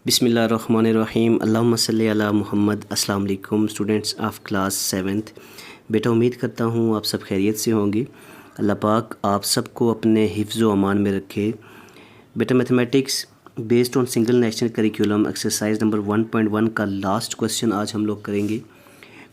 बिस्मिल्लाहिर्रहमानिर्रहीम अल्लाहुम्मा सल्ली अला मुहम्मद। अस्सलाम वालेकुम स्टूडेंट्स ऑफ क्लास 7th। बेटा उम्मीद करता हूँ आप सब खैरियत से होंगे। अल्लाह पाक आप सबको अपने हिफ्ज़ व अमान में रखे। बेटा mathematics based on single national curriculum exercise number 1.1 का लास्ट क्वेश्चन आज हम लोग करेंगे।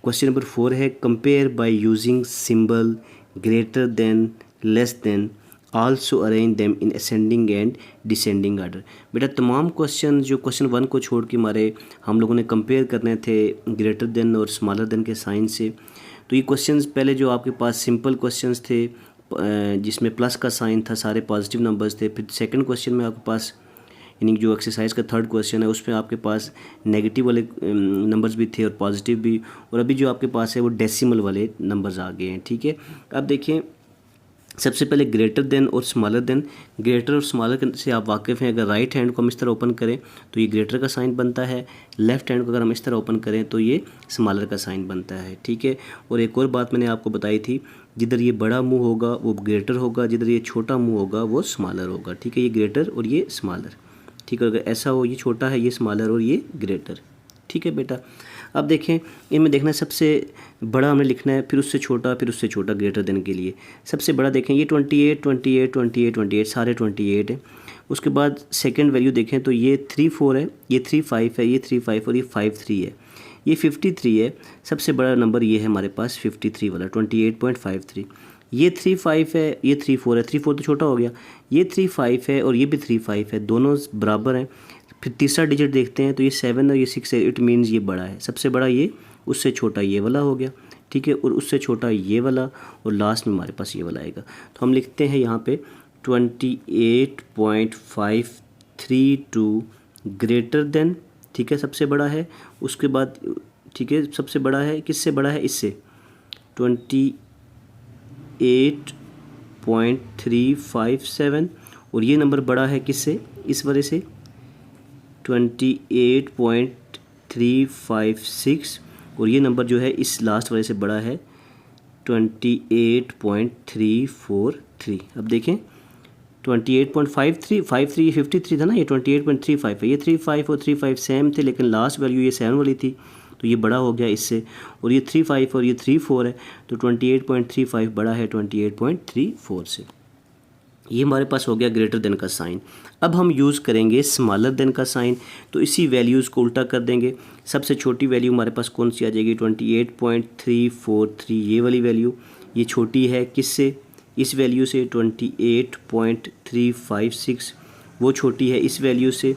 क्वेश्चन नंबर 4 है compare by using symbol greater than, less than, also arrange them in ascending and descending order. बेटा तमाम क्वेश्चन जो क्वेश्चन 1 को छोड़ के हमारे हम लोगों ने कंपेयर करने थे ग्रेटर देन और स्मॉलर देन के साइन से। तो ये क्वेश्चंस पहले जो आपके पास सिंपल क्वेश्चंस थे जिसमें प्लस का साइन था, सारे पॉजिटिव नंबर्स थे। फिर सेकंड क्वेश्चन में आपके पास यानी जो एक्सरसाइज का थर्ड क्वेश्चन है उसमें आपके पास नेगेटिव वाले नंबर्स भी थे और पॉजिटिव भी, और अभी जो आपके पास है वो डेसिमल वाले नंबर्स आ गए हैं। ठीक है, अब देखें सबसे पहले ग्रेटर देन और स्मॉलर देन। ग्रेटर और स्मॉलर से आप वाकिफ़ हैं। अगर राइट हैंड को हम इस तरह ओपन करें तो ये ग्रेटर का साइन बनता है, लेफ़्ट हैंड को अगर हम इस तरह ओपन करें तो ये स्मॉलर का साइन बनता है। ठीक है, और एक और बात मैंने आपको बताई थी, जिधर ये बड़ा मुंह होगा वो ग्रेटर होगा, जिधर ये छोटा मुंह होगा वो स्मॉलर होगा। ठीक है, ये ग्रेटर और ये स्मॉलर। ठीक है, अगर ऐसा हो ये छोटा है ये स्मॉलर और ये ग्रेटर। ठीक है बेटा, अब देखें इनमें देखना है सबसे बड़ा हमने लिखना है, फिर उससे छोटा ग्रेटर देन के लिए। सबसे बड़ा देखें ये 28 सारे 28 है। उसके बाद सेकंड वैल्यू देखें तो ये 3 4 है, ये 3 5 है, ये 3 5 और ये 5 3 है, ये 53 है। सबसे बड़ा नंबर ये है हमारे पास 53 वाला 28.53। ये 3 5 है, ये 3 4 है, 3 4 तो छोटा हो गया, ये 3 5 है और ये भी 3 5 है, दोनों बराबर हैं। फिर तीसरा डिजिट देखते हैं तो ये 7 और ये 6 है, इट मीन्स ये बड़ा है। सबसे बड़ा ये, उससे छोटा ये वाला हो गया। ठीक है, और उससे छोटा ये वाला, और लास्ट में हमारे पास ये वाला आएगा। तो हम लिखते हैं यहाँ पे 28.532 ग्रेटर देन। ठीक है, सबसे बड़ा है। उसके बाद ठीक है सबसे बड़ा है, किससे बड़ा है, इससे 28.357, और ये नंबर बड़ा है किससे, इस वजह से 28.356, और ये नंबर जो है इस लास्ट वाले से बड़ा है 28.343। अब देखें 28.53 ये 53 था ना, ये 28.35 है। ये 35 और 35 सेम थे, लेकिन लास्ट वैल्यू ये 7 वाली थी तो ये बड़ा हो गया इससे, और ये 35 और ये 34 है तो 28.35 बड़ा है 28.34 से। ये हमारे पास हो गया ग्रेटर देन का साइन। अब हम यूज़ करेंगे स्मॉलर देन का साइन, तो इसी वैल्यूज़ को उल्टा कर देंगे। सबसे छोटी वैल्यू हमारे पास कौन सी आ जाएगी 28.343, ये वाली वैल्यू। ये छोटी है किससे, इस वैल्यू से 28.356, वो छोटी है इस वैल्यू से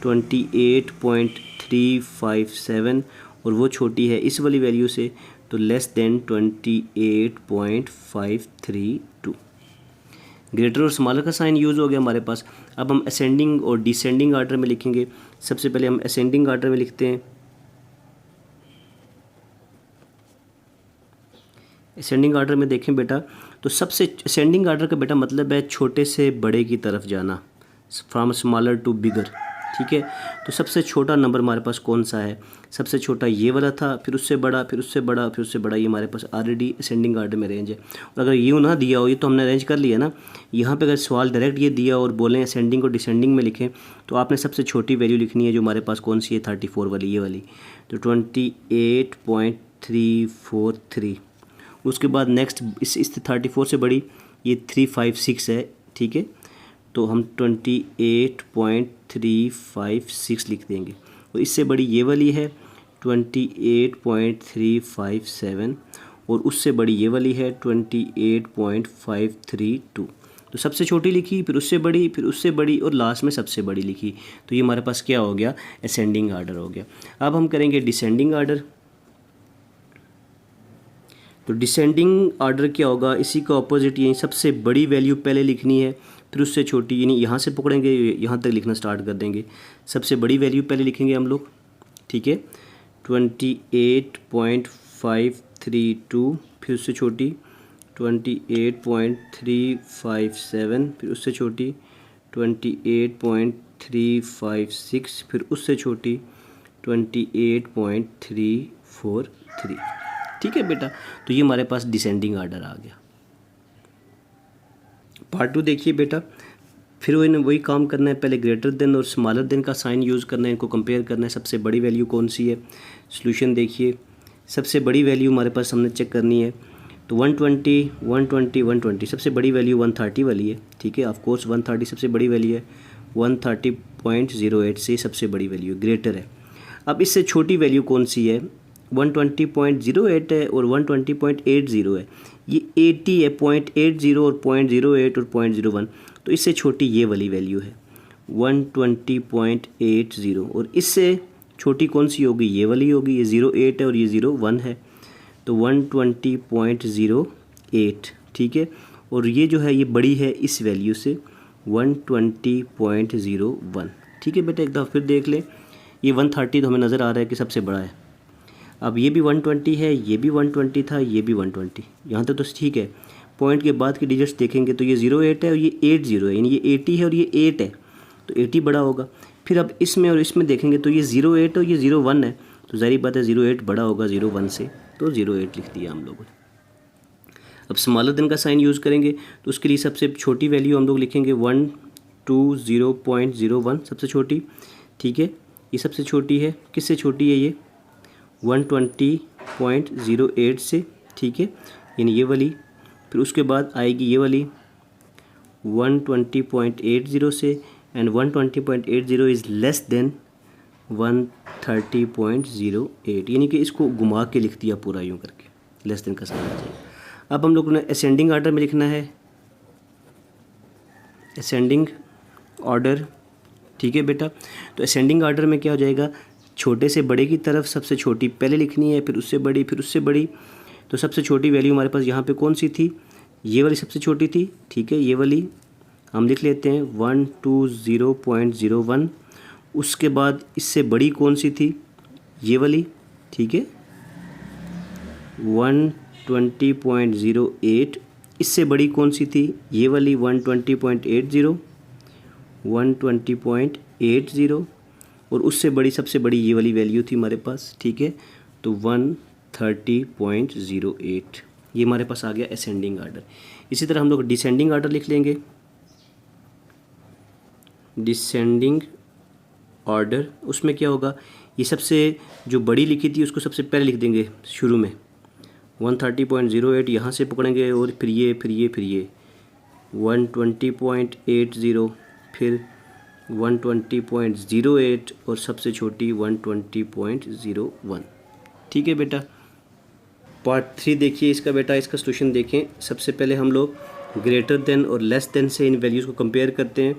28.357, और वो छोटी है इस वाली वैल्यू से तो लेस देन 28.532। ग्रेटर और स्मॉलर का साइन यूज़ हो गया हमारे पास। अब हम असेंडिंग और डिसेंडिंग आर्डर में लिखेंगे। सबसे पहले हम असेंडिंग आर्डर में लिखते हैं। असेंडिंग आर्डर में देखें बेटा तो सबसे असेंडिंग आर्डर का बेटा मतलब है छोटे से बड़े की तरफ जाना, फ्रॉम स्मॉलर टू बिगर। ठीक है, तो सबसे छोटा नंबर हमारे पास कौन सा है, सबसे छोटा ये वाला था, फिर उससे बड़ा, फिर उससे बड़ा, फिर उससे बड़ा। ये हमारे पास ऑलरेडी असेंडिंग आर्डर में रेंज है। और अगर यूँ ना दिया हो, ये तो हमने अरेंज कर लिया ना, यहाँ पे अगर सवाल डायरेक्ट ये दिया और बोलें असेंडिंग और डिसेंडिंग में लिखें तो आपने सबसे छोटी वैल्यू लिखनी है जो हमारे पास कौन सी है 34 वाली, ये वाली, तो 28.343। उसके बाद नेक्स्ट इस 34 से बड़ी ये 356 है। ठीक है, तो हम 28.356 लिख देंगे, और इससे बड़ी ये वाली है 28.357, और उससे बड़ी ये वाली है 28.532। तो सबसे छोटी लिखी, फिर उससे बड़ी, फिर उससे बड़ी, और लास्ट में सबसे बड़ी लिखी। तो ये हमारे पास क्या हो गया, असेंडिंग आर्डर हो गया। अब हम करेंगे डिसेंडिंग आर्डर। तो डिसेंडिंग आर्डर क्या होगा, इसी का ऑपोजिट, यही सबसे बड़ी वैल्यू पहले लिखनी है, फिर उससे छोटी, यानी यहाँ से पकड़ेंगे यहाँ तक लिखना स्टार्ट कर देंगे। सबसे बड़ी वैल्यू पहले लिखेंगे हम लोग। ठीक है, 28.532, फिर उससे छोटी 28.357, फिर उससे छोटी 28.356, फिर उससे छोटी 28.343। ठीक है बेटा, तो ये हमारे पास डिसेंडिंग आर्डर आ गया। पार्ट 2 देखिए बेटा, फिर वही काम करना है, पहले ग्रेटर देन और स्मॉलर देन का साइन यूज़ करना है, इनको कंपेयर करना है। सबसे बड़ी वैल्यू कौन सी है, सॉल्यूशन देखिए। सबसे बड़ी वैल्यू हमारे पास हमने चेक करनी है, तो 120 120 120 सबसे बड़ी वैल्यू 130 वाली है, ठीक है। ऑफ कोर्स 130 सबसे बड़ी वैल्यू है, 130.08 से सबसे बड़ी वैल्यू ग्रेटर है। अब इससे छोटी वैल्यू कौन सी है, 120.08 है और 120.80 है। ये 80 है, 0.80 और 0.08 और 0.01, तो इससे छोटी ये वाली वैल्यू है 120.80। और इससे छोटी कौन सी होगी, ये वाली होगी, ये 0.8 है और ये 0.1 है, तो 120.08, ठीक है। और ये जो है ये बड़ी है इस वैल्यू से 120.01, ठीक है बेटा। एक दफ़ा फिर देख लें, ये 130 तो हमें नज़र आ रहा है कि सबसे बड़ा है। अब ये भी 120 है, ये भी 120 था, ये भी 120, यहाँ तक तो ठीक है। पॉइंट के बाद के डिजिट्स देखेंगे तो ये 0.8 है और ये 80 है, यानी ये 80 है और ये 8 है, तो 80 बड़ा होगा। फिर अब इसमें और इसमें देखेंगे तो ये 0.8 और ये 0.1 है, तो ज़ाहिर बात है 0.8 बड़ा होगा 0.1 से, तो 0.8 लिख दिया हम लोगों ने। अब स्मॉलर देन का साइन यूज़ करेंगे, तो उसके लिए सबसे छोटी वैल्यू हम लोग लिखेंगे 120.01 सबसे छोटी, ठीक है। ये सबसे छोटी है, किससे छोटी है ये 120.08 से, ठीक है, यानी ये वाली। फिर उसके बाद आएगी ये वाली 120.80 से, एंड 120.80 इज़ लेस देन 130.08, यानी कि इसको घुमा के लिख दिया पूरा यूँ करके, लेस देन का साइन आ जाएगा। अब हम लोगों ने असेंडिंग आर्डर में लिखना है, असेंडिंग ऑर्डर, ठीक है बेटा। तो असेंडिंग आर्डर में क्या हो जाएगा, छोटे से बड़े की तरफ सबसे छोटी पहले लिखनी है, फिर उससे बड़ी, फिर उससे बड़ी। तो सबसे छोटी वैल्यू हमारे पास यहाँ पे कौन सी थी, ये वाली सबसे छोटी थी, ठीक है। ये वाली हम लिख लेते हैं 120.01। उसके बाद इससे बड़ी कौन सी थी, ये वाली, ठीक है, 120.08। इससे बड़ी कौन सी थी, ये वाली 120.80, 120.80। और उससे बड़ी सबसे बड़ी ये वाली वैल्यू थी हमारे पास, ठीक है, तो 130.08। ये हमारे पास आ गया असेंडिंग आर्डर। इसी तरह हम लोग डिसेंडिंग आर्डर लिख लेंगे, डिसेंडिंग ऑर्डर। उसमें क्या होगा, ये सबसे जो बड़ी लिखी थी उसको सबसे पहले लिख देंगे शुरू में, 130.08 यहाँ से पकड़ेंगे, और फिर ये 120.80, फिर 120.08 और सबसे छोटी 120.01, ठीक है बेटा। पार्ट 3 देखिए इसका बेटा, इसका सॉल्यूशन देखें। सबसे पहले हम लोग ग्रेटर देन और लेस देन से इन वैल्यूज़ को कंपेयर करते हैं।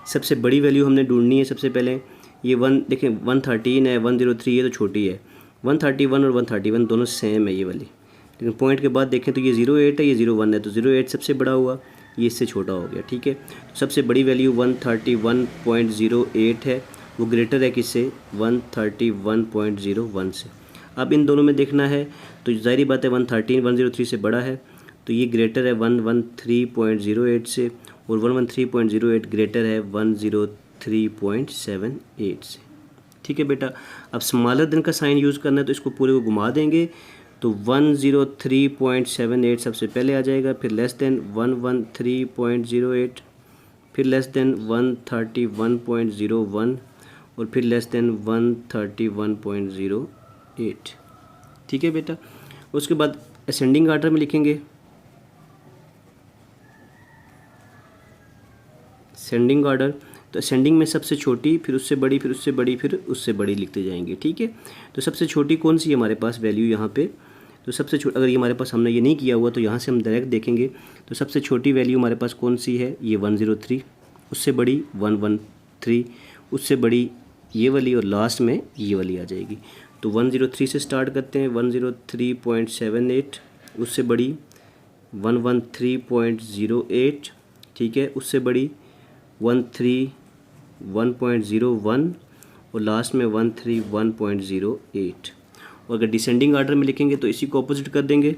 सबसे बड़ी वैल्यू हमने ढूंढनी है। सबसे पहले ये 1 देखें, 113 है, 103 है तो छोटी है, 131 और 131 दोनों सेम है ये वाली। लेकिन पॉइंट के बाद देखें तो ये 0.8 है, ये 0.1 है, तो 0.8 सबसे बड़ा हुआ, ये इससे छोटा हो गया, ठीक है। तो सबसे बड़ी वैल्यू 131.08 है, वो ग्रेटर है किससे, 131.01 से। अब इन दोनों में देखना है तो ज़ाहिर बात है 103 से बड़ा है, तो ये ग्रेटर है 113.08 से, और 113.08 ग्रेटर है 103.78 से, ठीक है बेटा। अब स्मॉलर देन का साइन यूज़ करना है, तो इसको पूरे को घुमा देंगे, तो 103.78 सबसे पहले आ जाएगा, फिर लेस देन 113.08, फिर लेस देन 131.01 और फिर लेस देन 131.08, ठीक है बेटा। उसके बाद असेंडिंग आर्डर में लिखेंगे, असेंडिंग ऑर्डर, तो असेंडिंग में सबसे छोटी, फिर उससे बड़ी, फिर उससे बड़ी, फिर उससे बड़ी लिखते जाएंगे, ठीक है। तो सबसे छोटी कौन सी है हमारे पास वैल्यू यहाँ पे, तो सबसे छोटी, अगर ये हमारे पास हमने ये नहीं किया हुआ तो यहाँ से हम डायरेक्ट देखेंगे, तो सबसे छोटी वैल्यू हमारे पास कौन सी है, ये 103, उससे बड़ी 113, उससे बड़ी ये वाली, और लास्ट में ये वाली आ जाएगी। तो 103 से स्टार्ट करते हैं, 103.78, उससे बड़ी 113.08, ठीक है, उससे बड़ी 131.01 और लास्ट में 131.08। और अगर डिसेंडिंग आर्डर में लिखेंगे तो इसी को ऑपोजिट कर देंगे,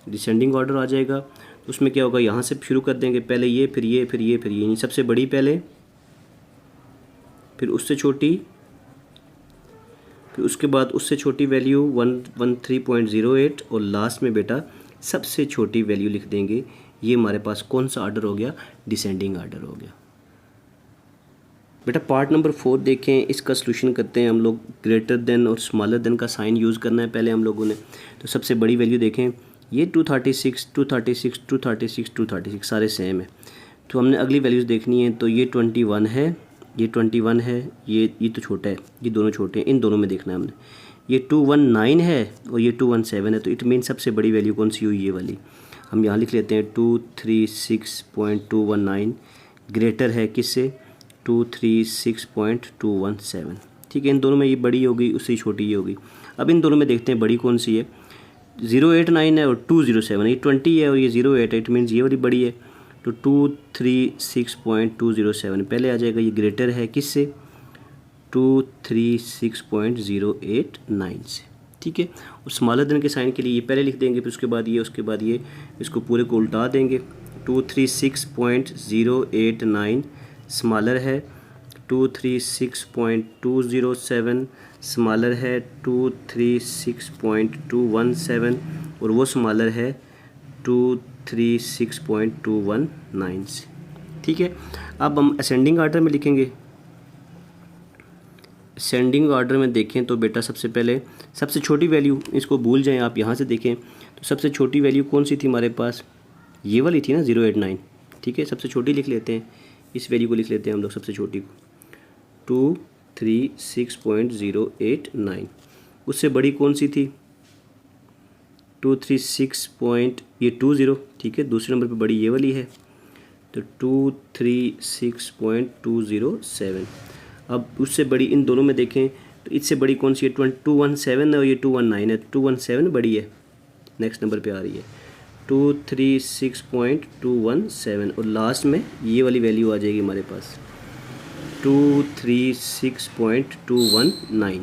डिसेंडिंग ऑर्डर आ जाएगा। तो उसमें क्या होगा, यहाँ से शुरू कर देंगे, पहले ये, फिर ये, फिर ये, फिर ये, सबसे बड़ी पहले, फिर उससे छोटी, फिर उसके बाद उससे छोटी वैल्यू 113.08 और लास्ट में बेटा सबसे छोटी वैल्यू लिख देंगे। ये हमारे पास कौन सा आर्डर हो गया, डिसेंडिंग आर्डर हो गया। बेटा पार्ट नंबर 4 देखें, इसका सलूशन करते हैं हम लोग। ग्रेटर देन और स्मॉलर देन का साइन यूज़ करना है पहले हम लोगों ने। तो सबसे बड़ी वैल्यू देखें, ये 236, 236, 236, 236 सारे सेम है। तो हमने अगली वैल्यूज़ देखनी है। तो ये 21 है, ये 21 है, ये तो छोटा है, ये दोनों छोटे हैं, इन दोनों में देखना है हमने। ये 219 है और ये 217 है। तो इट मीन सबसे बड़ी वैल्यू कौन सी हुई, ये वाली। हम यहाँ लिख लेते हैं 236.219 ग्रेटर है किससे, 236.217। ठीक है, इन दोनों में ये बड़ी होगी, उससे छोटी ये होगी। अब इन दोनों में देखते हैं बड़ी कौन सी है। 089 है और 207, ये 20 है और ये 08 है, इट मीन्स ये वाली बड़ी है। तो 236.207 पहले आ जाएगा। ये ग्रेटर है किससे, 236.089 से। ठीक है, और स्मॉलर देन के साइन के लिए ये पहले लिख देंगे, फिर उसके बाद ये, उसके बाद ये, इसको पूरे को उल्टा देंगे। 236.089 स्मॉलर है, 236.207 स्मॉलर है, 236.217 और वो स्मॉलर है 236.219 से। ठीक है, अब हम असेंडिंग आर्डर में लिखेंगे। असेंडिंग ऑर्डर में देखें तो बेटा सबसे पहले सबसे छोटी वैल्यू, इसको भूल जाएं आप, यहाँ से देखें तो सबसे छोटी वैल्यू कौन सी थी हमारे पास, ये वाली थी ना 089। ठीक है, सबसे छोटी लिख लेते हैं, इस वैल्यू को लिख लेते हैं हम लोग सबसे छोटी को, 236.089। उससे बड़ी कौन सी थी, 236.20। ठीक है, दूसरे नंबर पे बड़ी ये वाली है, तो 236.207। अब उससे बड़ी इन दोनों में देखें तो इससे बड़ी कौन सी है, 217 है और ये 219 है, 217 बड़ी है, नेक्स्ट नंबर पे आ रही है 236.217 और लास्ट में ये वाली वैल्यू आ जाएगी हमारे पास 236.219।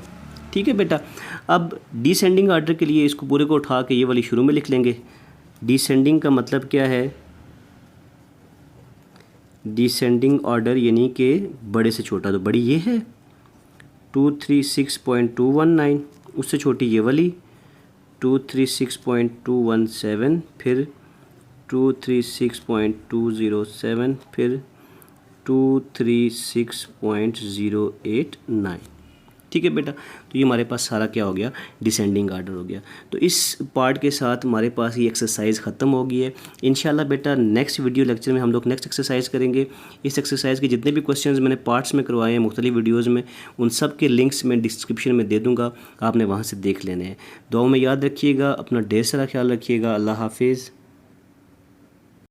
ठीक है बेटा, अब डिसेंडिंग आर्डर के लिए इसको पूरे को उठा के ये वाली शुरू में लिख लेंगे। डिसेंडिंग का मतलब क्या है, डिसेंडिंग ऑर्डर यानी कि बड़े से छोटा, तो बड़ी ये है 236.219, उससे छोटी ये वाली 236.217, फिर 236.207, फिर 236.089। ठीक है बेटा, तो ये हमारे पास सारा क्या हो गया, डिसेंडिंग आर्डर हो गया। तो इस पार्ट के साथ हमारे पास ये एक्सरसाइज ख़त्म हो गई है। इंशाल्लाह बेटा नेक्स्ट वीडियो लेक्चर में हम लोग नेक्स्ट एक्सरसाइज करेंगे। इस एक्सरसाइज के जितने भी क्वेश्चंस मैंने पार्ट्स में करवाए हैं मुख्तलिफ वीडियोज़ में, उन सब के लिंक्स मैं डिस्क्रिप्शन में दे दूँगा, आपने वहाँ से देख लेने हैं। दुआ में याद रखिएगा, अपना ढेर सारा ख्याल रखिएगा। अल्लाह हाफिज़।